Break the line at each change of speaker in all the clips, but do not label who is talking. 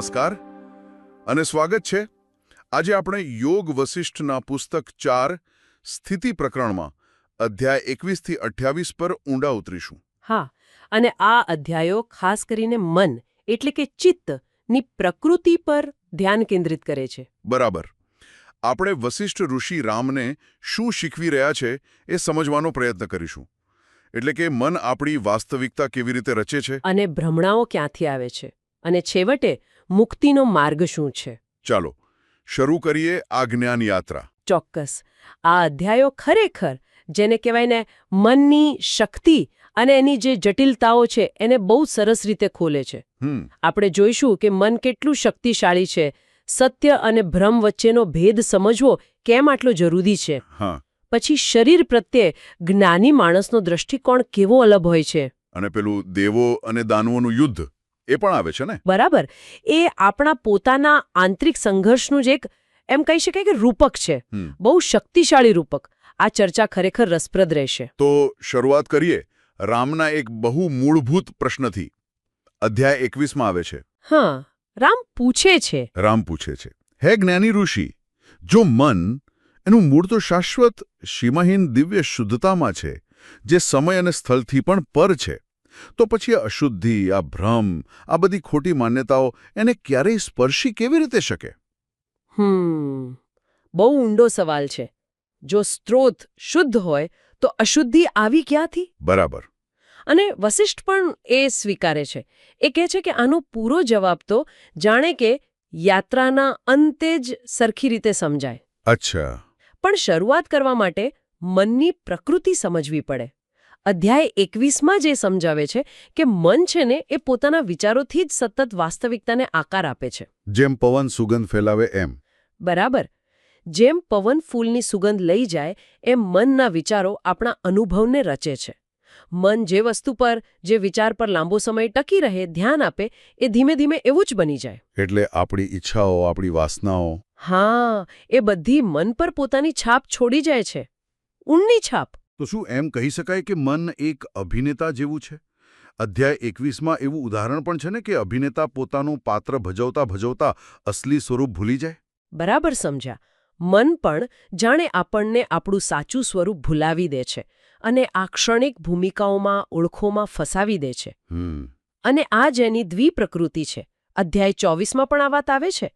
નમસ્કાર અને સ્વાગત છે. આજે આપણે યોગ વસિષ્ઠના પુસ્તક 4 સ્થિતિ પ્રકરણમાં અધ્યાય 21 થી 28 પર ઊંડા ઉતરીશું.
હા, અને આ અધ્યાયો ખાસ કરીને મન એટલે કે ચિત્તની પ્રકૃતિ પર ધ્યાન કેન્દ્રિત કરે છે.
બરાબર. આપણે વસિષ્ઠ ઋષિ રામને શું શીખવી રહ્યા છે એ સમજવાનો પ્રયત્ન કરીશું. એટલે કે મન આપણી વાસ્તવિકતા કેવી રીતે રચે છે
અને ભ્રમણાઓ ક્યાંથી આવે છે અને છેવટે મુક્તિનો માર્ગ શું છે.
ચાલો શરૂ કરીએ આ જ્ઞાન યાત્રા.
ચોક્કસ. આ અધ્યાયો ખરેખર જેને કહેવાય ને મનની શક્તિ અને એની જે જટિલતાઓ છે એને બહુ સરસ રીતે ખોલે છે. આપણે જોઈશું કે મન કેટલું શક્તિશાળી છે, સત્ય અને ભ્રમ વચ્ચેનો ભેદ સમજવો કેમ આટલો જરૂરી છે. પછી શરીર પ્રત્યે જ્ઞાની માણસનો દૃષ્ટિકોણ કેવો અલગ હોય છે.
અને પેલું દેવો અને દાનવોનું યુદ્ધ એ પણ આવે છે ને.
બરાબર. એ આપણા પોતાના આંતરિક સંઘર્ષનું જ એક એમ કહી શકાય કે રૂપક છે. બહુ શક્તિશાળી રૂપક. આ ચર્ચા ખરેખર રસપ્રદ રહેશે.
તો શરૂઆત કરીએ રામના એક બહુ મૂળભૂત પ્રશ્નથી. અધ્યાય 21માં આવે છે.
રામ પૂછે છે.
હે જ્ઞાની ઋષિ, જો મન એનું મૂળ તો શાશ્વત સીમાહીન દિવ્ય શુદ્ધતામાં છે, જે સમય અને સ્થળથી પણ પર છે, તો પછી આ અશુદ્ધિ, આ ભ્રમ, આ બધી ખોટી માન્યતાઓ એને ક્યારેય સ્પર્શી કેવી રીતે શકે?
બહુ ઊંડો સવાલ છે. જો સ્ત્રોત શુદ્ધ હોય તો અશુદ્ધિ આવી ક્યાંથી?
બરાબર.
અને વસિષ્ઠ પણ એ સ્વીકારે છે. એ કહે છે કે આનો પૂરો જવાબ તો જાણે કે યાત્રાના અંતે જ સરખી રીતે સમજાય.
અચ્છા.
પણ શરૂઆત કરવા માટે મનની પ્રકૃતિ સમજવી પડે. અધ્યાય 21માં જે સમજાવે છે કે મન છે ને એ પોતાના વિચારોથી જ સતત વાસ્તવિકતાને આકાર આપે છે.
જેમ પવન સુગંધ ફેલાવે એમ.
બરાબર. જેમ પવન ફૂલની સુગંધ લઈ જાય એમ મનના વિચારો આપણા અનુભવને રચે છે. મન જે વસ્તુ પર, જે વિચાર પર લાંબો સમય ટકી રહે, ધ્યાન આપે, એ ધીમે ધીમે એવું જ બની જાય.
એટલે આપણી ઈચ્છાઓ, આપણી વાસનાઓ,
એ બધી મન પર પોતાની છાપ છોડી જાય છે. ઊંડી છાપ.
તો શું એમ કહી શકાય કે મન એક અભિનેતા જેવું છે? અધ્યાય 21માં એવું ઉદાહરણ પણ છે ને કે અભિનેતા પોતાનું પાત્ર ભજવતા ભજવતા અસલી સ્વરૂપ ભૂલી જાય.
બરાબર સમજ્યા. મન પણ જાણે આપણને આપણું સાચું સ્વરૂપ ભૂલાવી દે છે અને આ ક્ષણિક ભૂમિકાઓમાં, ઓળખોમાં ફસાવી દે છે. અને આ જેની દ્વિપ્રકૃતિ છે. અધ્યાય 24માં પણ આ વાત આવે છે.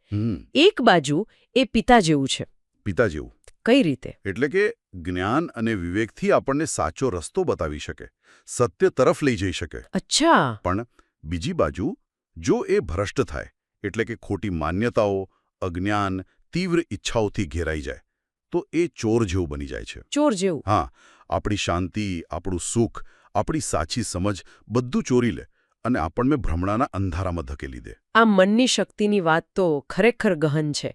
એક બાજુ એ પિતા જેવું છે.
પિતા જેવું
કઈ રીતે?
એટલે કે જ્ઞાન અને વિવેકથી આપણને સાચો રસ્તો બતાવી શકે, સત્ય તરફ લઈ જઈ શકે.
અચ્છા.
પણ બીજી બાજુ જો એ ભ્રષ્ટ થાય, એટલે કે ખોટી માન્યતાઓ, અજ્ઞાન, તીવ્ર ઈચ્છાઓથી ઘેરાઈ જાય, તો એ ચોર જેવું બની જાય છે.
ચોર જેવું?
આપણી શાંતિ, આપણું સુખ, આપણી સાચી સમજ બધું ચોરી લે અને આપણને ભ્રમણાના અંધારામાં ધકેલી દે.
આ મનની શક્તિની વાત તો ખરેખર ગહન છે.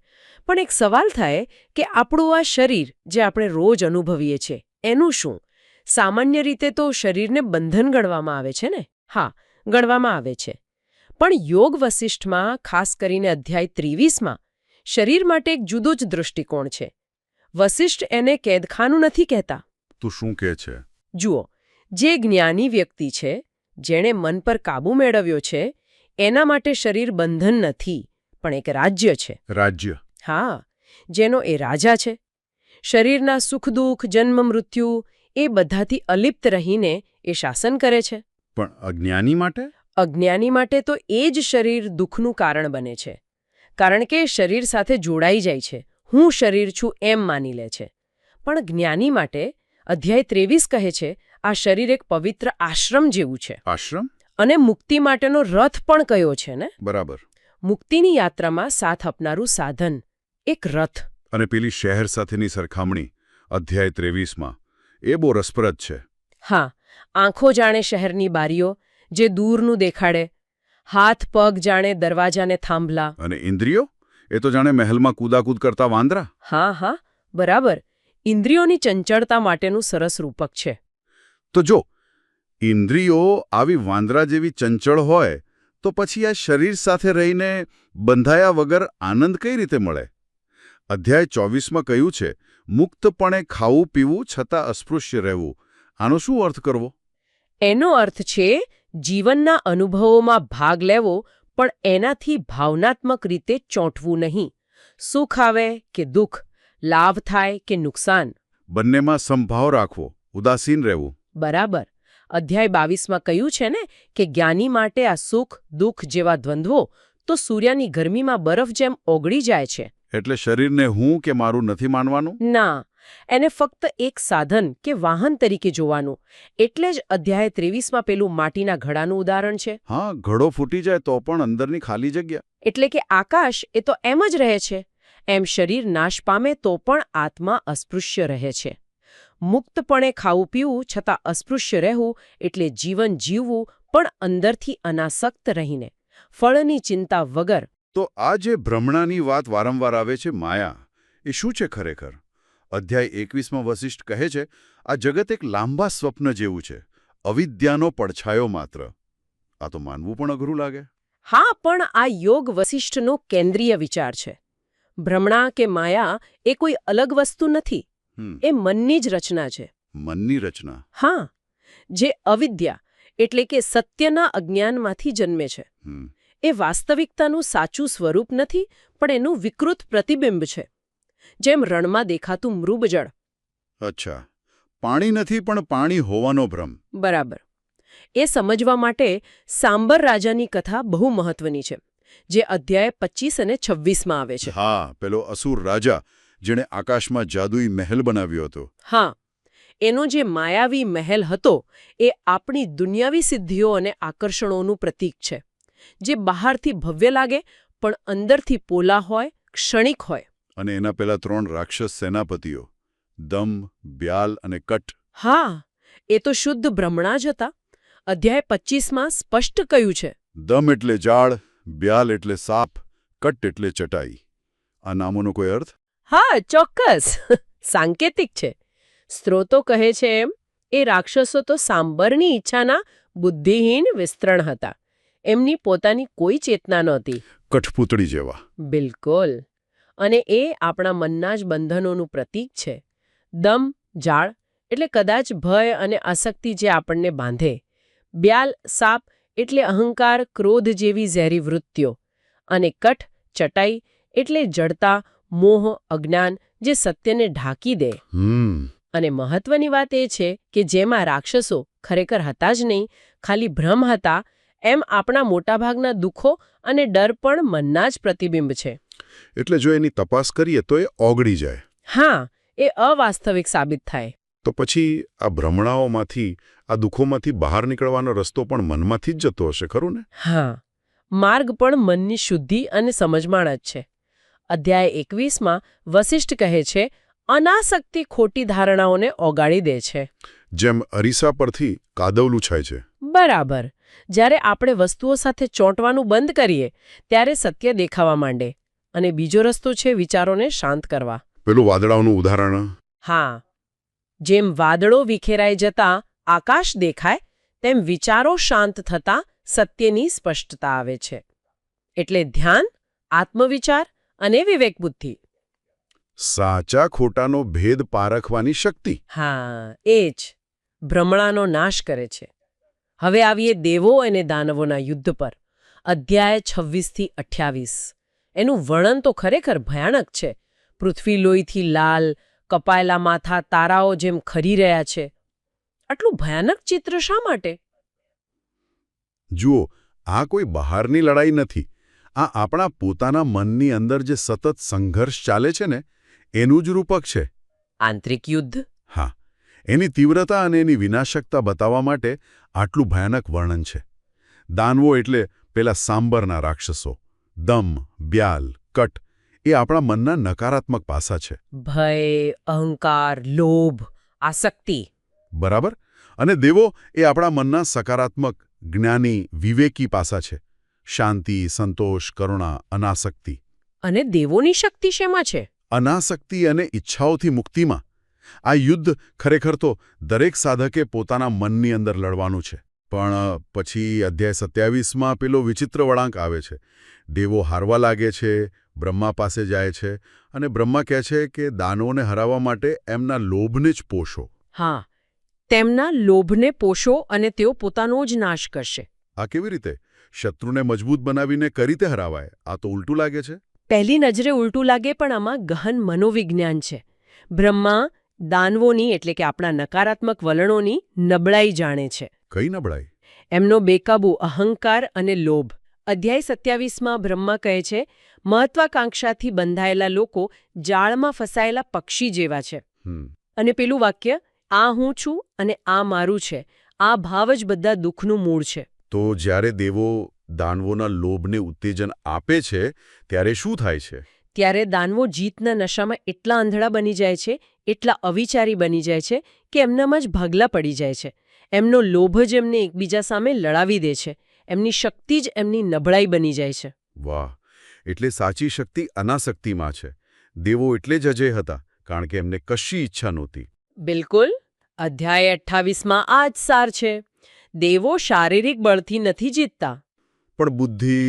પણ એક સવાલ થાય કે આપણું આ શરીર જે આપણે રોજ અનુભવીએ છીએ એનું શું? સામાન્ય રીતે તો શરીરને બંધન ગણવામાં આવે છે ને. ગણવામાં આવે છે. પણ યોગ વસિષ્ઠમાં, ખાસ કરીને અધ્યાય 23માં, શરીર માટે એક જુદો જ દૃષ્ટિકોણ છે. વસિષ્ઠ એને કેદખાનું નથી કહેતા.
તો શું કહે છે?
જુઓ, જે જ્ઞાની વ્યક્તિ છે, જેણે મન પર કાબૂ મેળવ્યો છે, એના માટે શરીર બંધન નથી, પણ એક રાજ્ય છે.
રાજ્ય?
જેનો એ રાજા છે. શરીરના સુખ દુઃખ, જન્મ મૃત્યુ એ બધાથી અલિપ્ત રહીને એ શાસન કરે છે.
પણ અજ્ઞાની માટે?
અજ્ઞાની માટે તો એ જ શરીર દુઃખનું કારણ બને છે. કારણ કે શરીર સાથે જોડાઈ જાય છે, હું શરીર છું એમ માની લે છે. પણ જ્ઞાની માટે અધ્યાય 23 કહે છે આ શરીર એક પવિત્ર આશ્રમ જેવું છે.
આશ્રમ? અને
મુક્તિ માટેનો રથ પણ કયો છે ને.
બરાબર.
મુક્તિની યાત્રામાં સાથ આપનારું સાધન, એક રથ.
અને પેલી શહેર સાથેની સરખામણી અધ્યાય 23માં એ બહુ રસપ્રદ છે.
આંખો જાણે શહેરની બારીઓ જે દૂરનું દેખાડે, હાથ પગ જાણે દરવાજાને થાંભલા,
અને ઇન્દ્રિયો એ તો જાણે મહેલમાં કૂદાકૂદ કરતા વાંદરા.
બરાબર. ઇન્દ્રિયોની ચંચળતા માટેનું સરસ રૂપક છે.
તો જો ઇન્દ્રિયો આવી વાંદરા જેવી ચંચળ હોય તો પછી આ શરીર સાથે રહીને બંધાયા વગર આનંદ કઈ રીતે મળે? અધ્યાય 24માં કહ્યું છે મુક્તપણે ખાવું પીવું છતાં અસ્પૃશ્ય રહેવું. આનો શું અર્થ કરવો?
એનો અર્થ છે જીવનના અનુભવોમાં ભાગ લેવો પણ એનાથી ભાવનાત્મક રીતે ચોંટવું નહીં. સુખ આવે કે દુઃખ, લાભ થાય કે નુકસાન,
બંનેમાં સમભાવ રાખવો, ઉદાસીન રહેવું.
બરાબર. અધ્યાય 22માં કહ્યું છે ને કે જ્ઞાની માટે આ સુખ દુઃખ જેવા દ્વંદ્વો તો સૂર્યની ગરમીમાં બરફ જેમ ઓગળી જાય છે.
એટલે શરીરને હું કે મારું નથી માનવાનું.
ના, એને ફક્ત એક સાધન કે વાહન તરીકે જોવાનું. એટલે જ અધ્યાય 23માં પેલું માટીના ઘડાનું ઉદાહરણ છે.
હા, ઘડો ફૂટી જાય તો પણ અંદરની ખાલી જગ્યા.
એટલે કે આકાશ એ તો એમ જ રહે છે, એમ શરીર નાશ પામે તો પણ આત્મા અસ્પૃશ્ય રહે છે. મુક્તપણે ખાવું પીવું છતાં અસ્પૃશ્ય રહેવું એટલે જીવન જીવવું પણ અંદરથી અનાસક્ત રહીને, ફળની ચિંતા વગર.
તો આ જે ભ્રમણાની વાત વારંવાર આવે છે, માયા, એ શું છે ખરેખર? અધ્યાય 21માં વસિષ્ઠ કહે છે આ જગત એક લાંબા સ્વપ્ન જેવું છે, અવિદ્યાનો પડછાયો માત્ર. આ તો માનવું પણ અઘરું લાગે.
હા, પણ આ યોગ વસિષ્ઠનો કેન્દ્રીય વિચાર છે. ભ્રમણા કે માયા એ કોઈ અલગ વસ્તુ નથી, એ મનની જ રચના છે.
મનની રચના?
હા, જે અવિદ્યા એટલે કે સત્યના અજ્ઞાનમાંથી જન્મે છે. એ વાસ્તવિકતાનું સાચું સ્વરૂપ નથી, પણ એનું વિકૃત પ્રતિબિંબ છે, જેમ રણમાં દેખાતું મૃગજળ.
અચ્છા, પાણી નથી પણ પાણી હોવાનો ભ્રમ.
બરાબર. એ સમજવા માટે સાંબર રાજાની કથા બહુ મહત્વની છે, જે અધ્યાય 25 અને 26માં આવે છે.
હા, પેલો અસુર રાજા જેણે આકાશમાં જાદુઈ મહેલ બનાવ્યો હતો.
હા, એનો જે માયાવી મહેલ હતો એ આપણી દુનિયાવી સિદ્ધિઓ અને આકર્ષણોનું પ્રતીક છે, જે બહારથી ભવ્ય લાગે પણ અંદરથી પોલા હોય, ક્ષણિક હોય.
અને એના પેલા 3 રાક્ષસ સેનાપતિઓ, દમ, બ્યાલ અને કટ.
હા, એ તો શુદ્ધ ભ્રમણા જ હતા. અધ્યાય 25માં સ્પષ્ટ કહ્યું છે.
દમ એટલે ઝાડ, બ્યાલ એટલે સાપ, કટ એટલે ચટાઈ. આ નામોનો કોઈ અર્થ?
હા, ચોક્કસ. સાંકેતિક છે. સ્ત્રોતો કહે છે એમ એ રાક્ષસો તો સાંબરની ઈચ્છાના બુદ્ધિહીન વિસ્તરણ હતા. એમની પોતાની કોઈ ચેતના નહોતી.
કઠપૂતળી જેવા.
બિલકુલ. અને એ આપણા મનના જ બંધનોનું પ્રતીક છે. દમ, ઝાડ એટલે કદાચ ભય અને આસક્તિ જે આપણને બાંધે. બ્યાલ, સાપ એટલે અહંકાર, ક્રોધ જેવી ઝેરી વૃત્તિઓ. અને કઠ, ચટાઈ એટલે જડતા, મોહ, અજ્ઞાન જે સત્યને ઢાંકી દે. અને મહત્વની વાત એ છે કે જેમાં રાક્ષસો ખરેખર હતા જ નહીં, ખાલી ભ્રમ હતા, એમ આપણા મોટાભાગના દુઃખો અને ડર પણ મનના જ પ્રતિબિંબ છે.
એટલે જો એની તપાસ કરીએ તો એ ઓગળી જાય.
હા, એ અવાસ્તવિક સાબિત થાય.
તો પછી આ ભ્રમણાઓમાંથી, આ દુઃખોમાંથી બહાર નીકળવાનો રસ્તો પણ મનમાંથી જ જતો હશે, ખરું ને?
હા, માર્ગ પણ મનની શુદ્ધિ અને સમજમાં જ છે. અધ્યાય 21માં વસિષ્ઠ કહે છે અનાસક્તિ ખોટી ધારણાઓને ઓગાળી દે છે.
જેમ અરીસા પરથી કાદવલું છાય છે.
બરાબર. જ્યારે આપણે વસ્તુઓ સાથે ચોંટવાનું બંધ કરીએ ત્યારે સત્ય દેખાવા માંડે. અને બીજો રસ્તો છે વિચારોને શાંત કરવા.
પેલું વાદળાઓનું ઉદાહરણ.
હા, જેમ વાદળો વિખેરાઈ જતા આકાશ દેખાય, તેમ વિચારો શાંત થતા સત્યની સ્પષ્ટતા આવે છે. એટલે ધ્યાન, આત્મવિચાર અને વિવેક બુદ્ધિ.
સાચા ખોટાનો ભેદ પારખવાની શક્તિ.
હા, એ જ ભ્રમણાનો નાશ કરે છે. હવે આવીએ દેવો અને દાનવોના યુદ્ધ પર. અધ્યાય 26થી 28. એનું વર્ણન તો ખરેખર ભયાનક છે. પૃથ્વી લોહીથી લાલ, કપાયેલા માથા તારાઓ જેમ ખરી રહ્યા છે. આટલું ભયાનક ચિત્ર શા માટે?
જુઓ, આ કોઈ બહારની લડાઈ નથી. આ આપણા પોતાના મનની અંદર જે સતત સંઘર્ષ ચાલે છે ને, એનું જ રૂપક છે.
આંતરિક યુદ્ધ.
હા, એની તીવ્રતા અને એની વિનાશકતા બતાવવા માટે આટલું ભયાનક વર્ણન છે. દાનવો એટલે પેલા સાંબરના રાક્ષસો, દમ, બ્યાલ, કટ એ આપણા મનના નકારાત્મક પાસા છે.
ભય, અહંકાર, લોભ, આસક્તિ.
બરાબર. અને દેવો એ આપણા મનના સકારાત્મક, જ્ઞાની, વિવેકી પાસા છે. શાંતિ, સંતોષ, કરુણા, અનાસક્તિ.
અને દેવોની શક્તિ શેમાં છે?
અનાસક્તિ અને ઈચ્છાઓથી મુક્તિમાં. આ યુદ્ધ ખરેખર તો દરેક સાધકે પોતાના મનની અંદર લડવાનું છે. પણ પછી અધ્યાય 27માં પેલો વિચિત્ર વળાંક આવે છે. દેવો હારવા લાગે છે, બ્રહ્મા પાસે જાય છે અને બ્રહ્મા કહે છે કે દાનવોને હરાવવા માટે એમના લોભને જ પોષો.
હા, તેમના લોભને પોષો અને તેઓ પોતાનો જ નાશ કરશે.
આ કેવી રીતે? શત્રુને મજબૂત બનાવીને કઈ રીતે હરાવાય? આ તો ઉલટું લાગે છે.
પહેલી નજરે ઉલટું લાગે, પણ આમાં ગહન મનોવિજ્ઞાન છે. બ્રહ્મા દાનવોની એટલે કે આપણા નકારાત્મક વલણોની નબળાઈ જાણે છે.
કઈ નબળાઈ?
એમનો બેકાબૂ અહંકાર અને લોભ. અધ્યાય 27માં બ્રહ્મા કહે છે, મહત્વાકાંક્ષાથી બંધાયેલા લોકો જાળમાં ફસાયેલા પક્ષી જેવા છે. અને પેલું વાક્ય, આ હું છું અને આ મારું છે, આ ભાવ જ બધા દુઃખનું મૂળ છે.
તો જ્યારે દેવો દાનવોના લોભને ઉત્તેજન આપે છે ત્યારે શું થાય છે?
ત્યારે દાનવો જીતના નશામાં એટલા આંધળા બની જાય છે, એટલા અવિચારી બની જાય છે કે એમનામાં જ ભાગલા પડી જાય છે. એમનો લોભ જ એમને એકબીજા સામે લડાવી દે છે. એમની શક્તિ જ એમની નબળાઈ બની જાય છે.
વાહ! એટલે સાચી શક્તિ અનાસક્તિમાં છે. દેવો એટલે જ અજય હતા, કારણ કે એમને કશી ઈચ્છા નહોતી.
બિલકુલ. અધ્યાય 28માં આ જ સાર છે. દેવો શારીરિક બળથી નથી જીતતા,
પણ બુદ્ધિ,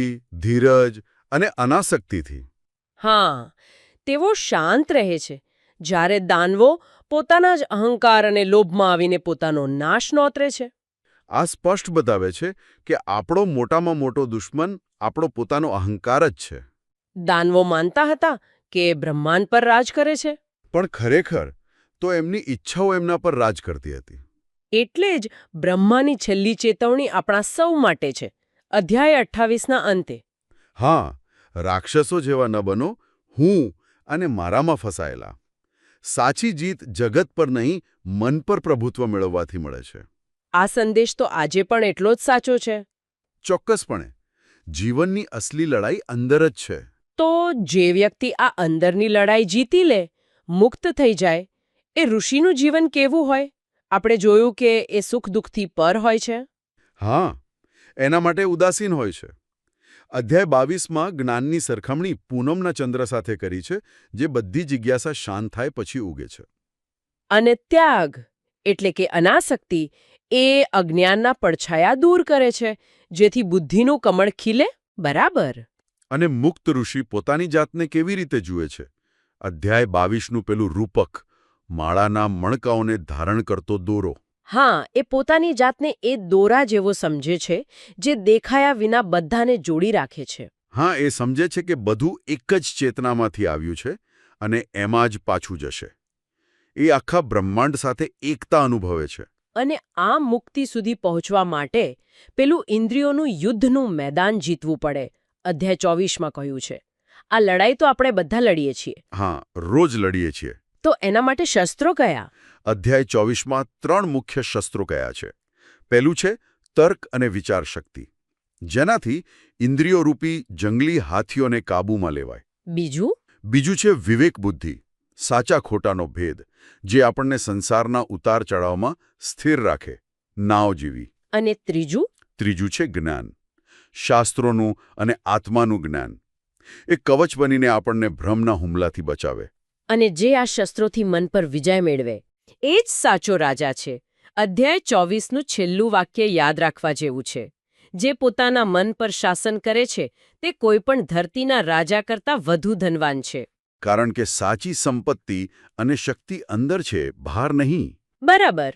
ધીરજ અને અનાસક્તિથી.
હા, તેઓ શાંત રહે છે. જ્યારે દાનવો પોતાના જ અહંકાર અને લોભમાં આવીને પોતાનો નાશ નોતરે છે.
આ સ્પષ્ટ બતાવે છે કે આપણો મોટામાં મોટો દુશ્મન આપણો પોતાનો અહંકાર જ છે.
દાનવો માનતા હતા કે બ્રહ્માંડ પર રાજ કરે છે.
પણ ખરેખર તો એમની ઈચ્છાઓ એમના પર રાજ કરતી હતી.
એટલે જ બ્રહ્માની છેલ્લી ચેતવણી આપણા સૌ માટે છે. અધ્યાય 28ના અંતે.
હા, રાક્ષસો જેવા ન બનો, હું અને મારામાં ફસાયેલા. સાચી જીત જગત પર નહીં, મન પર પ્રભુત્વ મેળવવાથી મળે છે.
આ સંદેશ તો આજે પણ એટલો જ સાચો છે.
ચોક્કસપણે. જીવનની અસલી લડાઈ અંદર જ છે.
તો જે વ્યક્તિ આ અંદરની લડાઈ જીતી લે, મુક્ત થઈ જાય, એ ઋષિનું જીવન કેવું હોય? આપણે જોયું કે એ સુખ દુઃખથી પર હોય છે.
હા, એના માટે ઉદાસીન હોય છે. અધ્યાય 22માં જ્ઞાનની સરખામણી પૂનમના ચંદ્ર સાથે કરી છે, જે બધી જિજ્ઞાસા શાંત થાય પછી ઉગે છે.
અને ત્યાગ એટલે કે અનાસક્તિ એ અજ્ઞાનના પડછાયા દૂર કરે છે, જેથી બુદ્ધિનું કમળ ખીલે. બરાબર.
અને મુક્ત ઋષિ પોતાની જાતને કેવી રીતે જુએ છે? અધ્યાય 22નું પેલું રૂપક, માળાના મણકાઓને ધારણ કરતો દોરો.
હા, એ પોતાની જાતને એ દોરા જેવો સમજે છે, જે દેખાયા વિના બધાને જોડી રાખે છે.
હા, એ સમજે છે કે બધું એક જ ચેતનામાંથી આવ્યું છે અને એમાં જ પાછું જશે. એ આખા બ્રહ્માંડ સાથે એકતા અનુભવે છે.
અને આ મુક્તિ સુધી પહોંચવા માટે પેલું ઇન્દ્રિયોનું યુદ્ધનું મેદાન જીતવું પડે. અધ્યાય 24માં કહ્યું છે. આ લડાઈ તો આપણે બધા લડીએ છીએ.
હા, રોજ લડીએ છીએ.
તો એના માટે શસ્ત્રો કયા?
અધ્યાય 24માં 3 મુખ્ય શસ્ત્રો કયા છે. પહેલું છે તર્ક અને વિચાર શક્તિ, જેનાથી ઇન્દ્રિયોરૂપી જંગલી હાથીઓને કાબૂમાં લેવાય. બીજું છે વિવેક બુદ્ધિ, સાચા ખોટાનો ભેદ, જે આપણને સંસારના ઉતાર ચઢાવમાં સ્થિર રાખે, નાવ જેવી.
અને ત્રીજું
છે જ્ઞાન, શાસ્ત્રોનું અને આત્માનું જ્ઞાન. એ કવચ બનીને આપણને ભ્રમના હુમલાથી બચાવે.
અને જે આ શસ્ત્રોથી મન પર વિજય મેળવે, એ જ સાચો રાજા છે. અધ્યાય 24નું છેલ્લું વાક્ય યાદ રાખવા જેવું છે. જે પોતાના મન પર શાસન કરે છે, તે કોઈપણ ધરતીના રાજા કરતાં વધુ ધનવાન છે.
કારણ કે સાચી સંપત્તિ અને શક્તિ અંદર છે, બહાર નહીં.
બરાબર.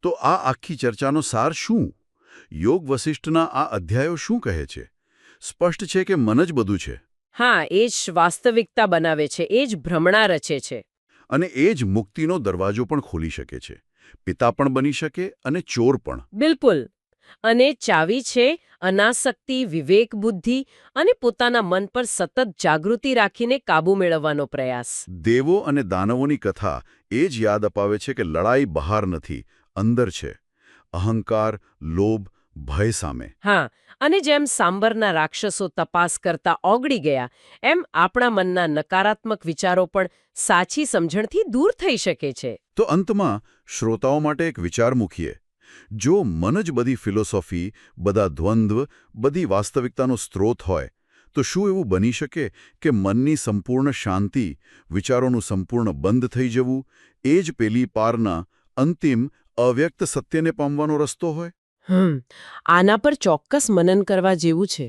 તો આ આખી ચર્ચાનો સાર શું? યોગ વસિષ્ઠના આ અધ્યાયો શું કહે છે? સ્પષ્ટ છે કે મન જ બધું છે.
હા, એ જ વાસ્તવિકતા બનાવે છે, એ જ ભ્રમણા રચે છે.
અને એ જ મુક્તિનો દરવાજો પણ ખોલી શકે છે. પિતા પણ બની શકે અને ચોર પણ.
બિલકુલ. અને ચાવી છે અનાસક્તિ, વિવેક બુદ્ધિ અને પોતાના મન પર સતત જાગૃતિ રાખીને કાબૂ મેળવવાનો પ્રયાસ.
દેવો અને દાનવોની કથા એ જ યાદ અપાવે છે કે લડાઈ બહાર નથી, અંદર છે. અહંકાર, લોભ, ભય સામે.
હા, અને જેમ સાંબરના રાક્ષસો તપાસ કરતા ઓગળી ગયા, એમ આપણા મનના નકારાત્મક વિચારો પણ સાચી સમજણથી દૂર થઈ શકે છે.
તો અંતમાં શ્રોતાઓ માટે એક વિચાર મૂકીએ. જો મન જ બધી ફિલોસોફી, બધા દ્વંદ્વ, બધી વાસ્તવિકતાનો સ્ત્રોત હોય, તો શું એવું બની શકે કે મનની સંપૂર્ણ શાંતિ, વિચારોનું સંપૂર્ણ બંધ થઈ જવું, એ જ પેલી પારના અંતિમ અવ્યક્ત સત્યને પામવાનો રસ્તો હોય?
આના પર ચોક્કસ મનન કરવા જેવું છે.